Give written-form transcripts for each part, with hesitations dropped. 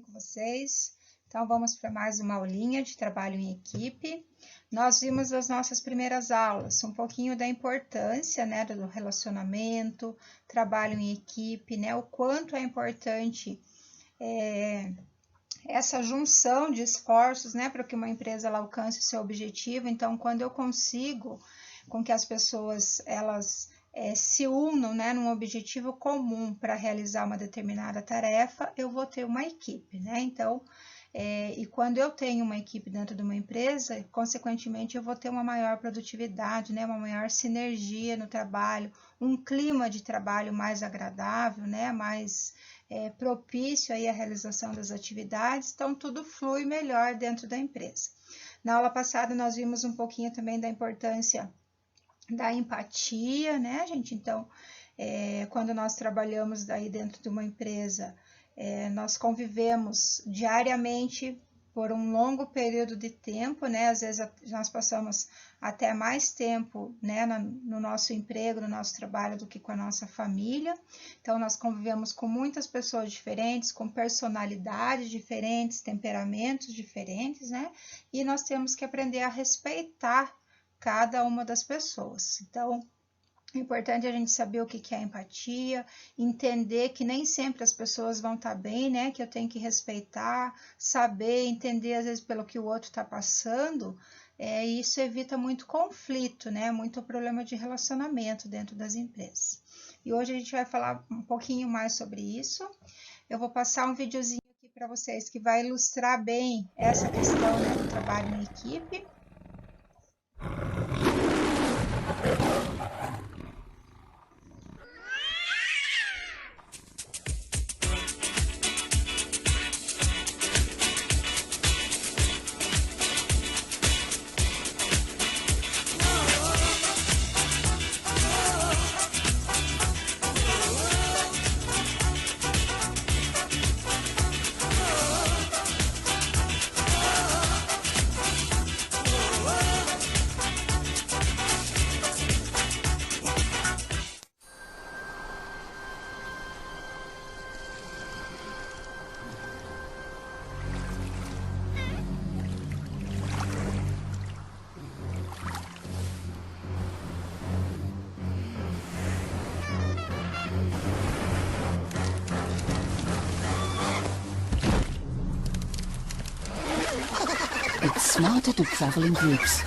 bem com vocês? Então, vamos para mais uma aulinha de trabalho em equipe. Nós vimos nas nossas primeiras aulas um pouquinho da importância, né, do relacionamento, trabalho em equipe, né, o quanto é importante essa junção de esforços, né, para que uma empresa ela alcance o seu objetivo. Então, quando eu consigo com que as pessoas elas se unam, né, num objetivo comum para realizar uma determinada tarefa, eu vou ter uma equipe, né? Então, e quando eu tenho uma equipe dentro de uma empresa, consequentemente eu vou ter uma maior produtividade, né, uma maior sinergia no trabalho, um clima de trabalho mais agradável, né, mais propício aí à realização das atividades, então tudo flui melhor dentro da empresa. Na aula passada nós vimos um pouquinho também da importância da empatia, né, gente? Então, quando nós trabalhamos daí dentro de uma empresa, nós convivemos diariamente por um longo período de tempo, né? Às vezes nós passamos até mais tempo, né, no nosso emprego, no nosso trabalho, do que com a nossa família. Então, nós convivemos com muitas pessoas diferentes, com personalidades diferentes, temperamentos diferentes, né? E nós temos que aprender a respeitar cada uma das pessoas. Então, é importante a gente saber o que é empatia, entender que nem sempre as pessoas vão estar bem, né? Que eu tenho que respeitar, saber, entender às vezes pelo que o outro está passando. E isso evita muito conflito, né? Muito problema de relacionamento dentro das empresas. E hoje a gente vai falar um pouquinho mais sobre isso. Eu vou passar um videozinho aqui para vocês que vai ilustrar bem essa questão, né, do trabalho em equipe. It's smarter to travel in groups.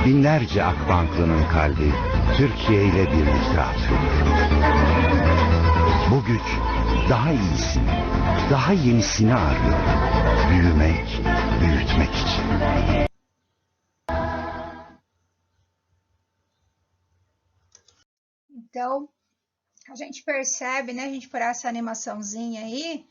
Binlerce Akbanklının kalbi Türkiye ile birlikte atıyor. Bu güç daha iyisini, daha yenisini arıyor. Büyümek, büyütmek için. Então, a gente percebe, né, a gente por essa animaçãozinha aí,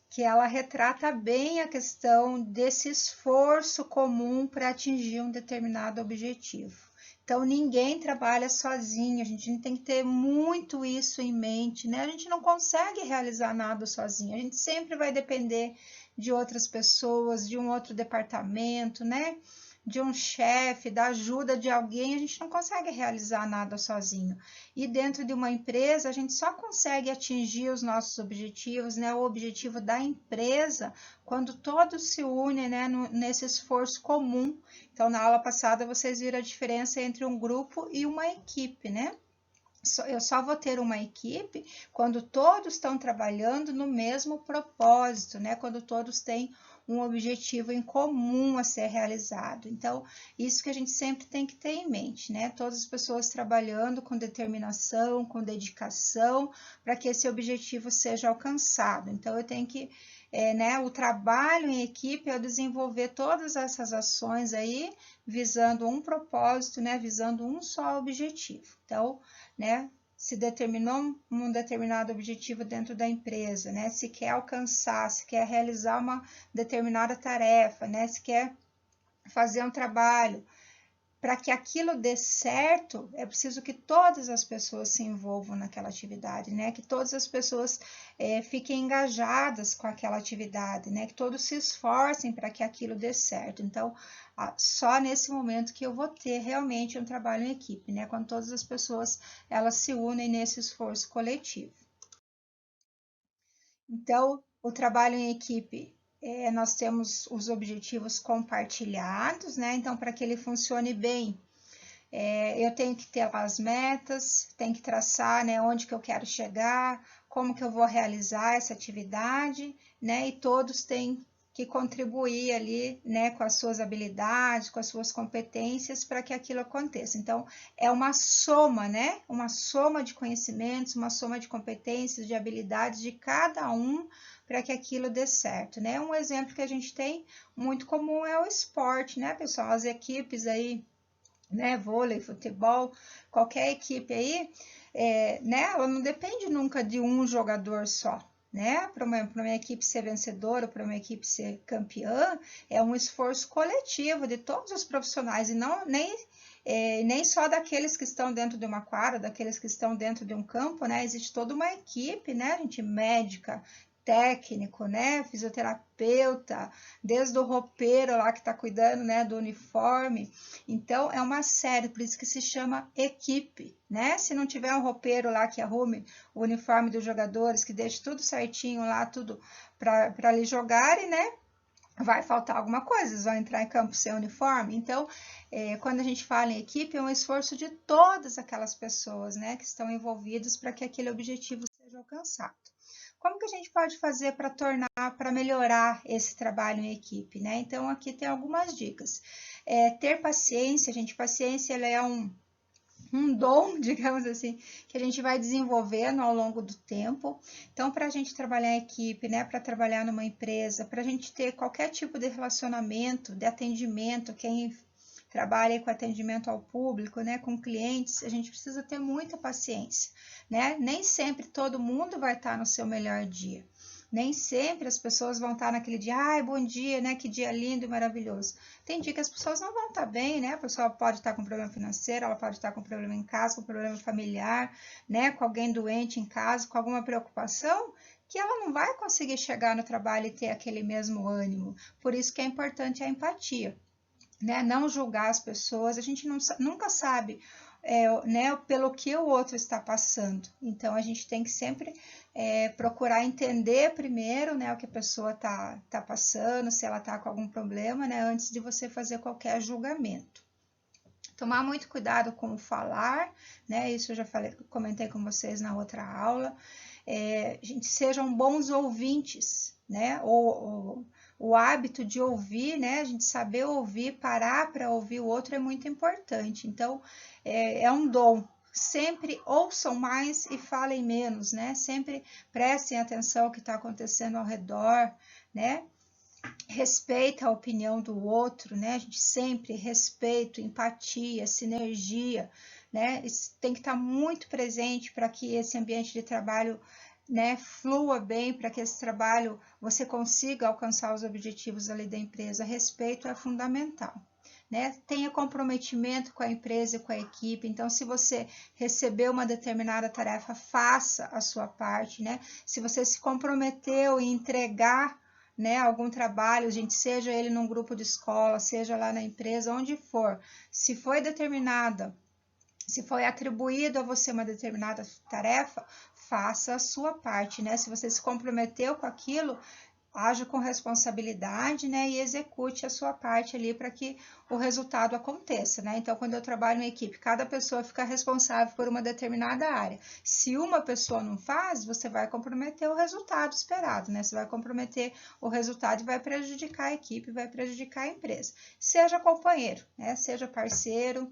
que ela retrata bem a questão desse esforço comum para atingir um determinado objetivo. Então, ninguém trabalha sozinho, a gente tem que ter muito isso em mente, né? A gente não consegue realizar nada sozinho, a gente sempre vai depender de outras pessoas, de um outro departamento, né? De um chefe, da ajuda de alguém, a gente não consegue realizar nada sozinho. E dentro de uma empresa, a gente só consegue atingir os nossos objetivos, né? O objetivo da empresa, quando todos se unem, né? Nesse esforço comum. Então, na aula passada, vocês viram a diferença entre um grupo e uma equipe, né? Eu só vou ter uma equipe quando todos estão trabalhando no mesmo propósito, né? Quando todos têm um objetivo em comum a ser realizado. Então, isso que a gente sempre tem que ter em mente, né? Todas as pessoas trabalhando com determinação, com dedicação, para que esse objetivo seja alcançado. Então, eu tenho que né, o trabalho em equipe é desenvolver todas essas ações aí, visando um propósito, né, visando um só objetivo. Então, né, se determinou um determinado objetivo dentro da empresa, né, se quer alcançar, se quer realizar uma determinada tarefa, né, se quer fazer um trabalho, para que aquilo dê certo, é preciso que todas as pessoas se envolvam naquela atividade, né? Que todas as pessoas fiquem engajadas com aquela atividade, né? Que todos se esforcem para que aquilo dê certo. Então, só nesse momento que eu vou ter realmente um trabalho em equipe, né? Quando todas as pessoas elas se unem nesse esforço coletivo. Então, o trabalho em equipe, nós temos os objetivos compartilhados, né? Então, para que ele funcione bem, eu tenho que ter as metas, tenho que traçar, né, onde que eu quero chegar, como que eu vou realizar essa atividade, né, e todos têm que contribuir ali, né, com as suas habilidades, com as suas competências para que aquilo aconteça. Então, é uma soma, né, uma soma de conhecimentos, uma soma de competências, de habilidades de cada um para que aquilo dê certo, né. Um exemplo que a gente tem muito comum é o esporte, né, pessoal, as equipes aí, né, vôlei, futebol, qualquer equipe aí, né, ela não depende nunca de um jogador só, né, para uma equipe ser vencedora, para uma equipe ser campeã, é um esforço coletivo de todos os profissionais e não nem só daqueles que estão dentro de uma quadra, daqueles que estão dentro de um campo, né, existe toda uma equipe, né, gente, médica, técnico, né, fisioterapeuta, desde o roupeiro lá que está cuidando, né, do uniforme. Então, é uma série, por isso que se chama equipe, né? Se não tiver um roupeiro lá que arrume o uniforme dos jogadores, que deixe tudo certinho lá, tudo para eles jogarem, né? Vai faltar alguma coisa, eles vão entrar em campo sem uniforme. Então, quando a gente fala em equipe, é um esforço de todas aquelas pessoas, né, que estão envolvidas para que aquele objetivo seja alcançado. Como que a gente pode fazer para melhorar esse trabalho em equipe, né? Então, aqui tem algumas dicas. Ter paciência, gente, paciência ela é um dom, digamos assim, que a gente vai desenvolvendo ao longo do tempo. Então, para a gente trabalhar em equipe, né, para trabalhar numa empresa, para a gente ter qualquer tipo de relacionamento, de atendimento, quem trabalha com atendimento ao público, né, com clientes, a gente precisa ter muita paciência, né? Nem sempre todo mundo vai estar no seu melhor dia. Nem sempre as pessoas vão estar naquele dia, ai, bom dia, né? Que dia lindo e maravilhoso. Tem dia que as pessoas não vão estar bem, né? A pessoa pode estar com problema financeiro, ela pode estar com problema em casa, com problema familiar, né? Com alguém doente em casa, com alguma preocupação, que ela não vai conseguir chegar no trabalho e ter aquele mesmo ânimo. Por isso que é importante a empatia, né? Não julgar as pessoas, a gente nunca sabe né, pelo que o outro está passando. Então, a gente tem que sempre procurar entender primeiro, né, o que a pessoa tá passando, se ela está com algum problema, né, antes de você fazer qualquer julgamento. Tomar muito cuidado com o falar, né, isso eu já comentei com vocês na outra aula. Gente, sejam bons ouvintes, né, o hábito de ouvir, né? A gente saber ouvir, parar para ouvir o outro é muito importante. Então, é um dom. Sempre ouçam mais e falem menos, né? Sempre prestem atenção ao que está acontecendo ao redor, né? Respeita a opinião do outro, né? A gente sempre respeito, empatia, sinergia, né? Isso tem que estar muito presente para que esse ambiente de trabalho, né, flua bem, para que esse trabalho você consiga alcançar os objetivos ali da empresa. Respeito é fundamental. Né? Tenha comprometimento com a empresa e com a equipe. Então, se você recebeu uma determinada tarefa, faça a sua parte, né? Se você se comprometeu em entregar, né, algum trabalho, gente, seja ele num grupo de escola, seja lá na empresa, onde for, se foi determinada, se foi atribuído a você uma determinada tarefa, faça a sua parte, né? Se você se comprometeu com aquilo, haja com responsabilidade, né, e execute a sua parte ali para que o resultado aconteça, né? Então, quando eu trabalho em equipe, cada pessoa fica responsável por uma determinada área. Se uma pessoa não faz, você vai comprometer o resultado esperado, né? Você vai comprometer o resultado e vai prejudicar a equipe, vai prejudicar a empresa. Seja companheiro, né? Seja parceiro,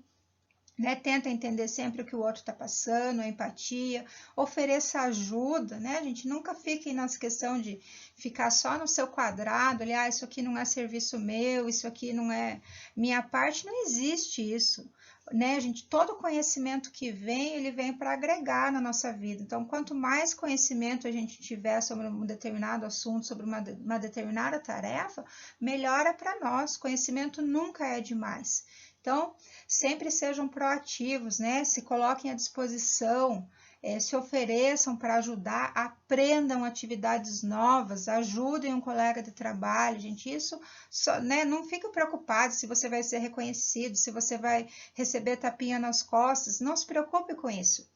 né? Tenta entender sempre o que o outro está passando, a empatia, ofereça ajuda, né? A gente nunca fique nessa questão de ficar só no seu quadrado, ali, isso aqui não é serviço meu, isso aqui não é minha parte, não existe isso, né? Gente, todo conhecimento que vem, ele vem para agregar na nossa vida. Então, quanto mais conhecimento a gente tiver sobre um determinado assunto, sobre uma determinada tarefa, melhora para nós. Conhecimento nunca é demais. Então, sempre sejam proativos, né? Se coloquem à disposição, se ofereçam para ajudar, aprendam atividades novas, ajudem um colega de trabalho, gente. Isso, só, né? Não fique preocupado se você vai ser reconhecido, se você vai receber tapinha nas costas, não se preocupe com isso,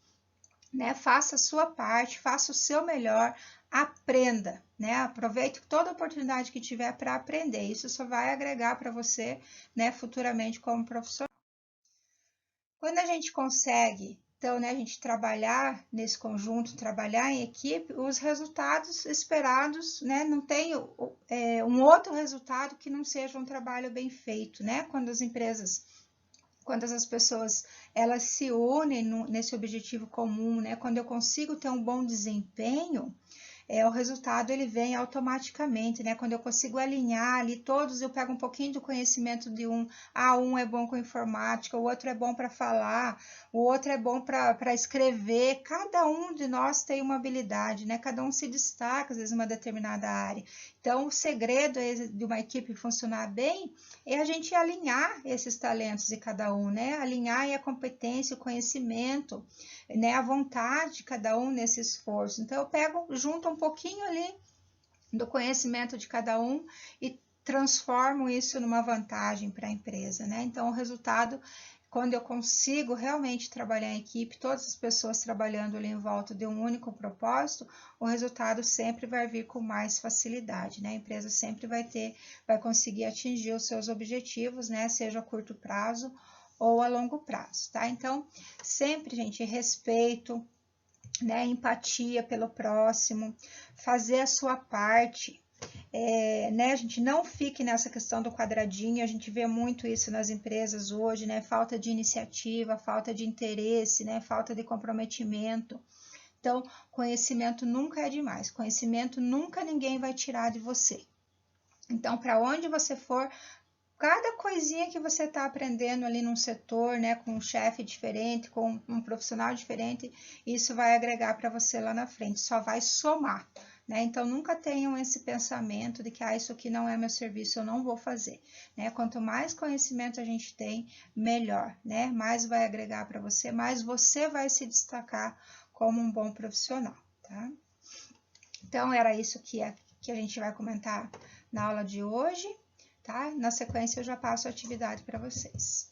né? Faça a sua parte, faça o seu melhor, aprenda, né? Aproveite toda oportunidade que tiver para aprender. Isso só vai agregar para você, né, futuramente como profissional. Quando a gente consegue, então, né, a gente trabalhar nesse conjunto, trabalhar em equipe, os resultados esperados, né, não tem um outro resultado que não seja um trabalho bem feito, né? Quando as pessoas elas se unem nesse objetivo comum, né? Quando eu consigo ter um bom desempenho, o resultado ele vem automaticamente, né? Quando eu consigo alinhar ali todos, eu pego um pouquinho do conhecimento de um, um é bom com informática, o outro é bom para falar, o outro é bom para escrever. Cada um de nós tem uma habilidade, né? Cada um se destaca às vezes em uma determinada área. Então, o segredo de uma equipe funcionar bem é a gente alinhar esses talentos de cada um, né? Alinhar a competência, o conhecimento, né? A vontade de cada um nesse esforço. Então, eu junto um pouquinho ali do conhecimento de cada um e transformo isso numa vantagem para a empresa, né? Então, o resultado, quando eu consigo realmente trabalhar em equipe, todas as pessoas trabalhando ali em volta de um único propósito, o resultado sempre vai vir com mais facilidade, né? A empresa sempre vai conseguir atingir os seus objetivos, né? Seja a curto prazo ou a longo prazo, tá? Então, sempre, gente, respeito, né? Empatia pelo próximo, fazer a sua parte. Né, a gente não fique nessa questão do quadradinho, a gente vê muito isso nas empresas hoje, né? Falta de iniciativa, falta de interesse, né? Falta de comprometimento. Então, conhecimento nunca é demais, conhecimento nunca ninguém vai tirar de você. Então, para onde você for, cada coisinha que você está aprendendo ali num setor, né, com um chefe diferente, com um profissional diferente, isso vai agregar para você lá na frente, só vai somar, né? Então, nunca tenham esse pensamento de que, isso aqui não é meu serviço, eu não vou fazer, né? Quanto mais conhecimento a gente tem, melhor, né? Mais vai agregar para você, mais você vai se destacar como um bom profissional, tá? Então, era isso que a gente vai comentar na aula de hoje. Tá? Na sequência, eu já passo a atividade para vocês.